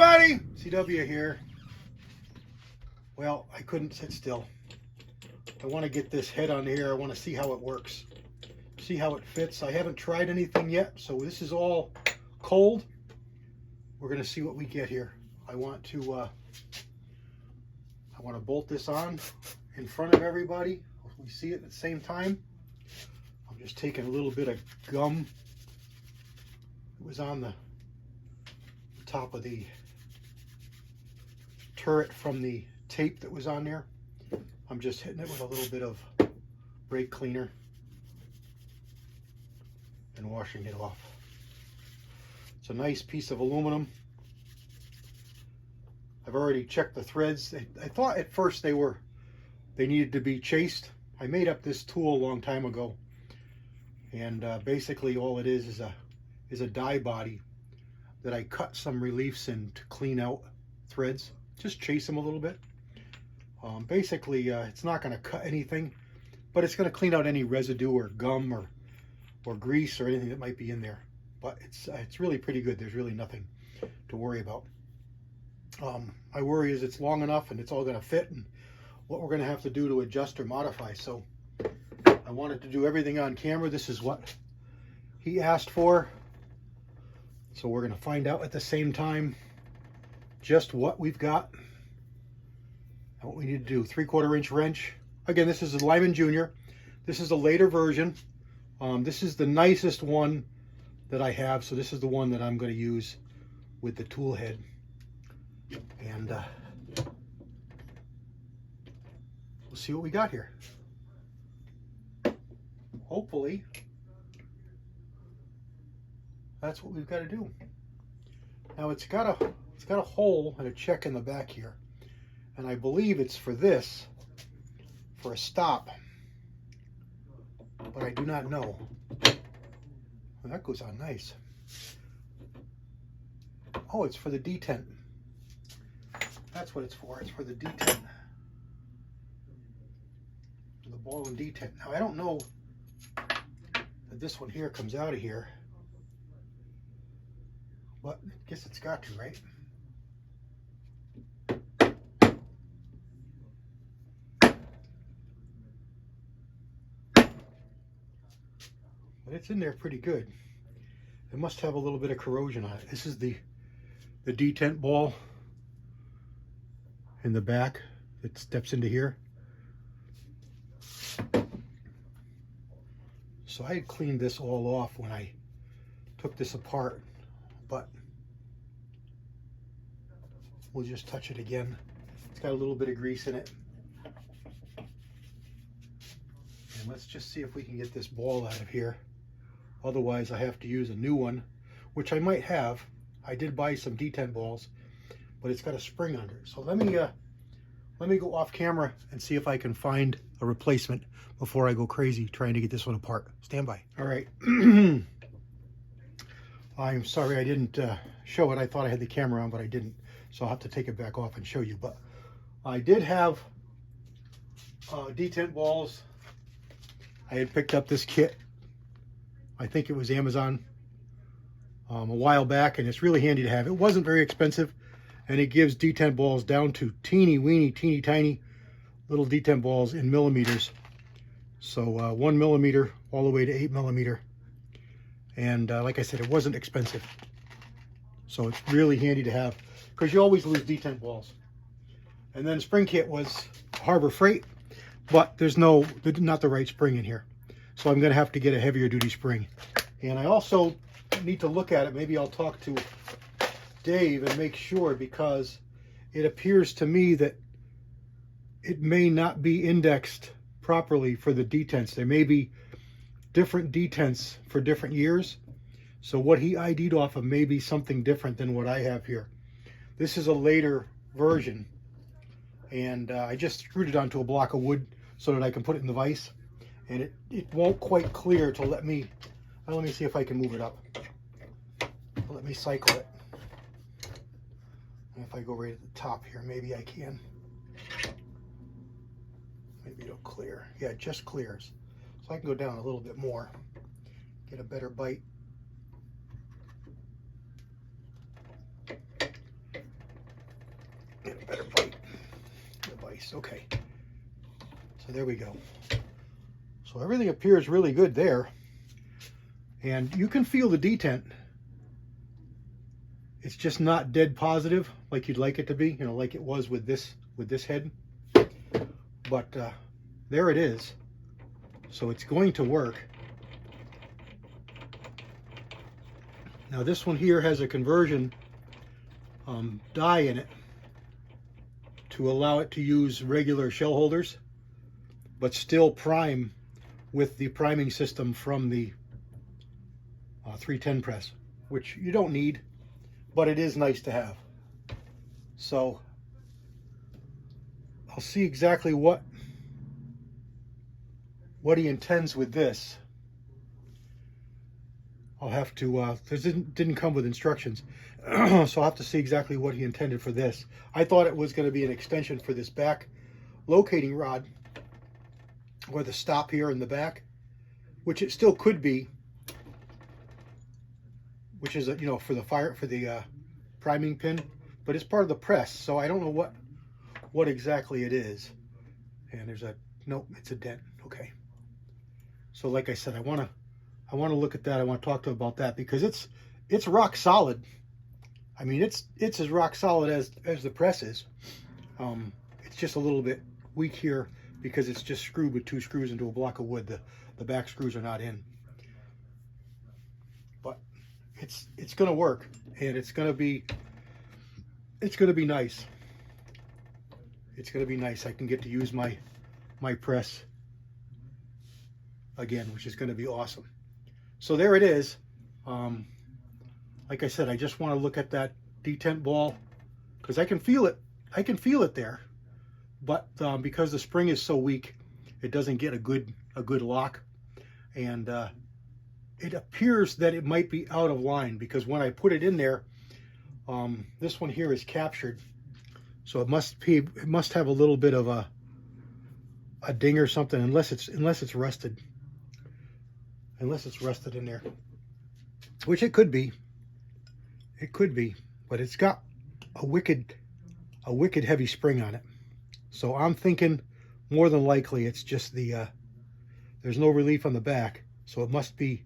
everybody, CW here. Well, I couldn't sit still. I want to get this head on here. I want to see how it works, see how it fits. I haven't tried anything yet, so this is all cold. We're going to see what we get here. I want to bolt this on in front of everybody. We see it at the same time. I'm just taking a little bit of gum. It was on the top of the turret from the tape that was on there. I'm just hitting it with a little bit of brake cleaner and washing it off. It's a nice piece of aluminum. I've already checked the threads. I thought at first they needed to be chased. I made up this tool a long time ago, and basically all it is a die body that I cut some reliefs in to clean out threads. Just chase them a little bit. Basically, it's not going to cut anything, but it's going to clean out any residue or gum or grease or anything that might be in there. But it's really pretty good. There's really nothing to worry about. My worry is it's long enough and it's all going to fit, and what we're going to have to do to adjust or modify. So I wanted to do everything on camera. This is what he asked for. So we're going to find out at the same time just what we've got and what we need to do. 3/4 inch wrench. Again, this is a Lyman Jr. This is a later version. This is the nicest one that I have. So this is the one that I'm going to use with the tool head. And we'll see what we got here. Hopefully that's what we've got to do. Now it's got a hole and a check in the back here, and I believe it's for this, for a stop, but I do not know. Well, that goes on nice. Oh, it's for the detent. That's what it's for. It's for the detent. The ball and detent. Now I don't know that this one here comes out of here, but I guess it's got to, right? But it's in there pretty good. It must have a little bit of corrosion on it. This is the detent ball in the back that steps into here. So I had cleaned this all off when I took this apart, but we'll just touch it again. It's got a little bit of grease in it. And let's just see if we can get this ball out of here. Otherwise I have to use a new one, which I might have. I did buy some detent balls, but it's got a spring under it. So let me go off camera and see if I can find a replacement before I go crazy trying to get this one apart. Stand by. All right. I'm sorry I didn't show it. I thought I had the camera on, but I didn't. So I'll have to take it back off and show you. But I did have detent balls. I had picked up this kit. I think it was Amazon a while back, and it's really handy to have. It wasn't very expensive, and it gives detent balls down to teeny tiny little detent balls in millimeters. So 1 millimeter all the way to 8 millimeter. And like I said, it wasn't expensive. So it's really handy to have, because you always lose detent balls. And then spring kit was Harbor Freight, but there's not the right spring in here. So I'm going to have to get a heavier duty spring. And I also need to look at it. Maybe I'll talk to Dave and make sure, because it appears to me that it may not be indexed properly for the detents. There may be different detents for different years. So what he ID'd off of may be something different than what I have here. This is a later version, and I just screwed it onto a block of wood so that I can put it in the vise, and it won't quite clear to let me see if I can move it up. Let me cycle it. And if I go right at the top here, maybe I can. Maybe it'll clear. Yeah, it just clears. So I can go down a little bit more, get a better bite. nice. Okay, so there we go. So everything appears really good there, and you can feel the detent. It's just not dead positive like you'd like it to be, you know, like it was with this head. But there it is. So it's going to work. Now this one here has a conversion die in it to allow it to use regular shell holders, but still prime with the priming system from the 310 press, which you don't need, but it is nice to have. So I'll see exactly what he intends with this. I'll have to, this didn't come with instructions, so I'll have to see exactly what he intended for this. I thought it was going to be an extension for this back locating rod, or the stop here in the back, which it still could be, which is, you know, for the priming pin, but it's part of the press, so I don't know what exactly it is. And there's a, nope, it's a dent. Okay. So like I said, I want to look at that. I want to talk to him about that, because it's rock solid. I mean, it's as rock solid as the press is. It's just a little bit weak here because it's just screwed with 2 screws into a block of wood. The back screws are not in. But it's going to work, and it's going to be nice. It's going to be nice. I can get to use my press again, which is going to be awesome. So there it is. Like I said, I just want to look at that detent ball because I can feel it. I can feel it there, but because the spring is so weak, it doesn't get a good lock, and it appears that it might be out of line because when I put it in there, this one here is captured, so it must have a little bit of a ding or something, unless it's rusted. Unless it's rusted in there, which it could be. It could be, but it's got a wicked heavy spring on it. So I'm thinking more than likely it's just the there's no relief on the back, so it must be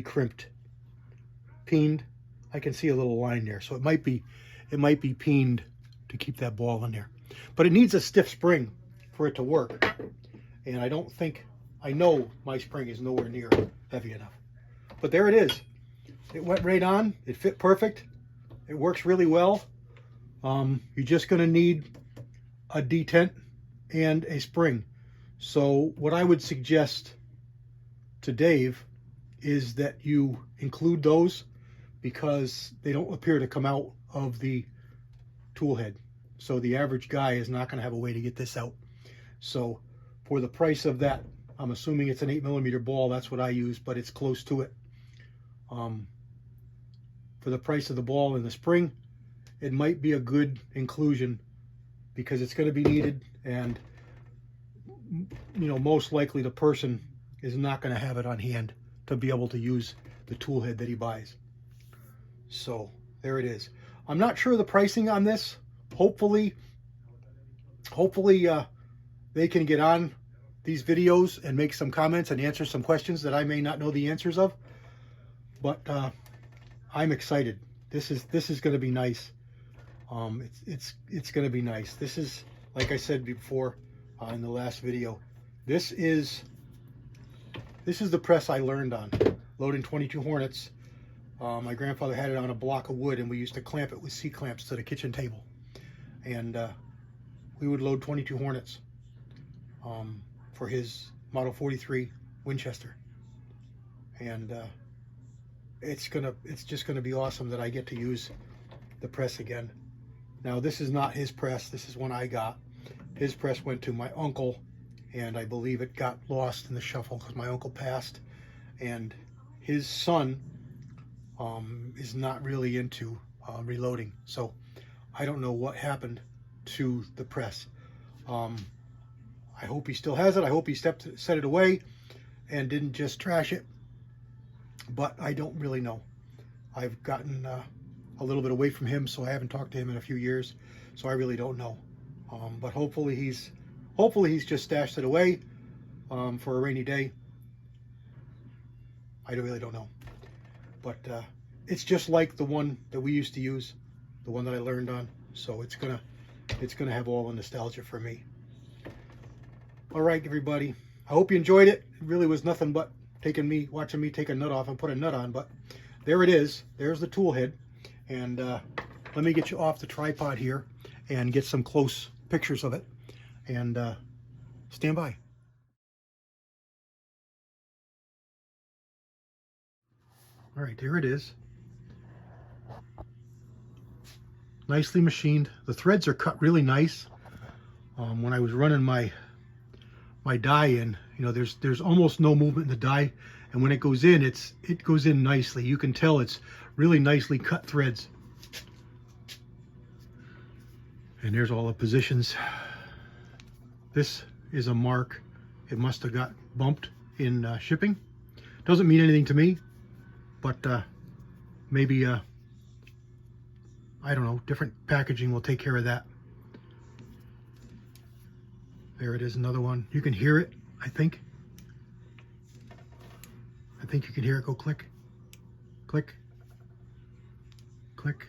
crimped, peened. I can see a little line there, so it might be peened to keep that ball in there. But it needs a stiff spring for it to work, and I know my spring is nowhere near heavy enough. But there it is. It went right on. It fit perfect. It works really well. You're just going to need a detent and a spring. So what I would suggest to Dave is that you include those, because they don't appear to come out of the tool head. So the average guy is not going to have a way to get this out. So for the price of that, I'm assuming it's an 8mm ball. That's what I use, but it's close to it. For the price of the ball and the spring, it might be a good inclusion because it's going to be needed, and you know, most likely the person is not going to have it on hand to be able to use the tool head that he buys. So there it is. I'm not sure the pricing on this. Hopefully they can get on these videos and make some comments and answer some questions that I may not know the answers of. But I'm excited. This is going to be nice. It's going to be nice. This is, like I said before in the last video, this is the press I learned on, loading 22 Hornets. My grandfather had it on a block of wood, and we used to clamp it with C-clamps to the kitchen table, and we would load 22 Hornets for his Model 43 Winchester, and it's just gonna be awesome that I get to use the press again. Now this is not his press. This is one I got. His press went to my uncle, and I believe it got lost in the shuffle because my uncle passed, and his son is not really into reloading, so I don't know what happened to the press. I hope he still has it. I hope he set it away and didn't just trash it, but I don't really know. I've gotten a little bit away from him, so I haven't talked to him in a few years, so I really don't know. But hopefully he's just stashed it away for a rainy day. I really don't know. But it's just like the one that we used to use, the one that I learned on. So it's gonna have all the nostalgia for me. All right, everybody. I hope you enjoyed it. It really was nothing but watching me take a nut off and put a nut on. But there it is. There's the tool head. And let me get you off the tripod here and get some close pictures of it. And stand by. All right, there it is. Nicely machined. The threads are cut really nice. When I was running my die in, you know, there's almost no movement in the die, and when it goes in, it goes in nicely. You can tell it's really nicely cut threads. And there's all the positions. This is a mark. It must have got bumped in shipping. Doesn't mean anything to me, but maybe I don't know, different packaging will take care of that. There it is, another one. You can hear it, I think. I think you can hear it go click, click, click,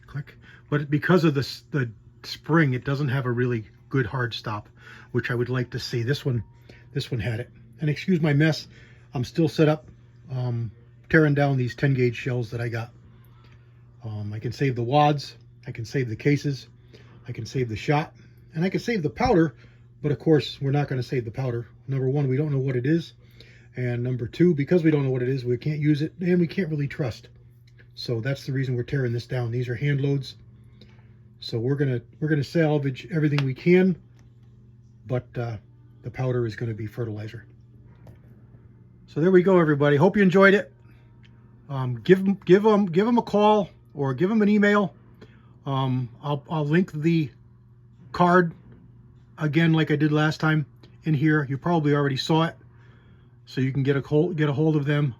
click. But because of the spring, it doesn't have a really good hard stop, which I would like to see. This one had it. And excuse my mess, I'm still set up tearing down these 10 gauge shells that I got. I can save the wads, I can save the cases, I can save the shot, and I can save the powder, but of course we're not going to save the powder. Number one, we don't know what it is, and number two, because we don't know what it is, we can't use it, and we can't really trust. So that's the reason we're tearing this down. These are hand loads, so we're gonna salvage everything we can, but the powder is going to be fertilizer. So there we go, everybody. Hope you enjoyed it. Give them a call or give them an email. I'll link the card again like I did last time in here. You probably already saw it, so you can get a hold of them.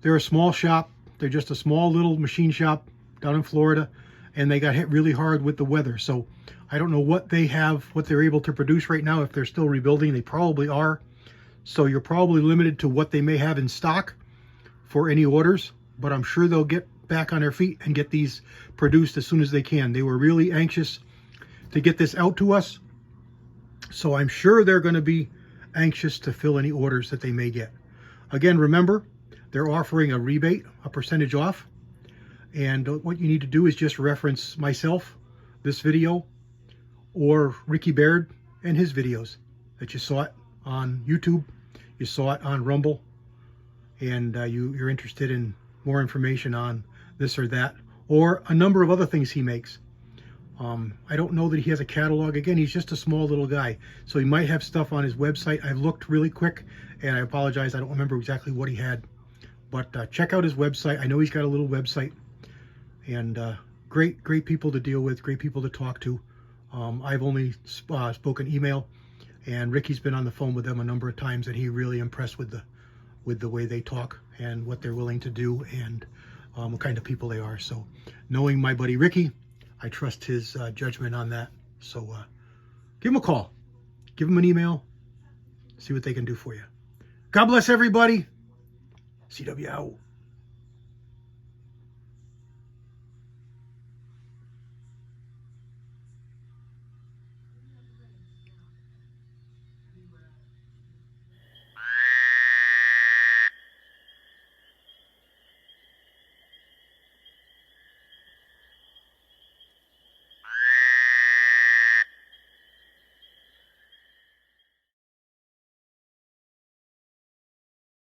They're a small shop. They're just a small little machine shop down in Florida, and they got hit really hard with the weather. So I don't know what they're able to produce right now. If they're still rebuilding, they probably are. So you're probably limited to what they may have in stock for any orders, but I'm sure they'll get back on their feet and get these produced as soon as they can. They were really anxious to get this out to us, so I'm sure they're going to be anxious to fill any orders that they may get. Again, remember, they're offering a rebate, a percentage off, and what you need to do is just reference myself, this video, or Ricky Baird and his videos that you saw it on YouTube, you saw it on Rumble, and you're interested in more information on this or that, or a number of other things he makes. I don't know that he has a catalog. Again, he's just a small little guy, so he might have stuff on his website. I looked really quick, and I apologize, I don't remember exactly what he had, but check out his website. I know he's got a little website, and great people to deal with, great people to talk to. I've only spoken email, and Ricky's been on the phone with them a number of times, and he really impressed with the way they talk and what they're willing to do, and what kind of people they are. So knowing my buddy Ricky, I trust his judgment on that. So give him a call, give him an email, see what they can do for you. God bless everybody. CW out.